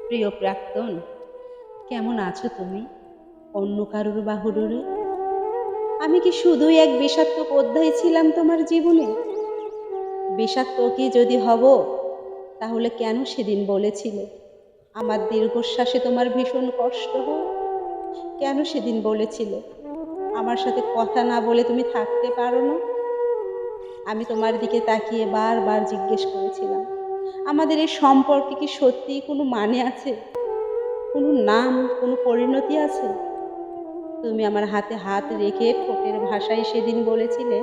প্রিয় প্রাক্তন, কেমন আছো তুমি? অন্য কারোর বাহুডোরে আমি কি শুধুই এক বিষাক্ত অধ্যায় ছিলাম তোমার জীবনে? বিষাক্ত কি যদি হব, তাহলে কেন সেদিন বলেছিলে আমার দীর্ঘশ্বাসে তোমার ভীষণ কষ্ট হয়? কেন সেদিন বলেছিলে আমার সাথে কথা না বলে তুমি থাকতে পারো না? আমি তোমার দিকে তাকিয়ে বারবার জিজ্ঞেস করেছিলাম, আমাদের এই সম্পর্কে কি সত্যিই কোনো মানে আছে, কোনো নাম, কোনো পরিণতি আছে? তুমি আমার হাতে হাত রেখে ঠোঁটের ভাষায় সেদিন বলেছিলে,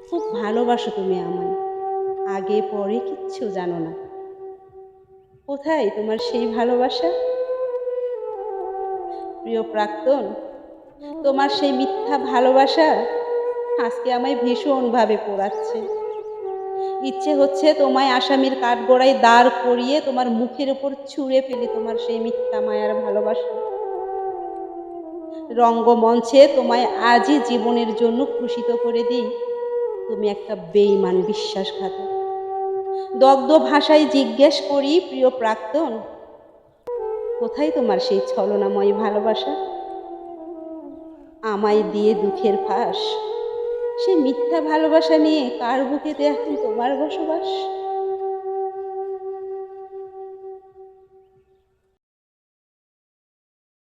খুব ভালোবাসো তুমি আমায়, আগে পরে কিচ্ছু জানো না। কোথায় তোমার সেই ভালোবাসা? প্রিয় প্রাক্তন, তোমার সেই মিথ্যা ভালোবাসা আজকে আমায় ভীষণভাবে পোড়াচ্ছে। ইচ্ছে হচ্ছে তোমায় আসামির কাঠগড়ায় দাঁড় করিয়ে তোমার মুখের উপর ছুঁড়ে ফেলি তোমার সেই মিথ্যা মায়ার ভালোবাসা। রঙ্গমঞ্চে তোমায় আজই জীবনের জন্য ক্রুশিত করে দিই, তুমি একটা বেঈমান বিশ্বাসঘাতক। দগ্ধ ভাষায় জিজ্ঞেস করি, প্রিয় প্রাক্তন, কোথায় তোমার সেই ছলনাময় ভালোবাসা? আমায় দিয়ে দুঃখের ফাঁস, সে মিথ্যা ভালোবাসা নিয়ে কার বুকেতে এখন তোমার বসবাস?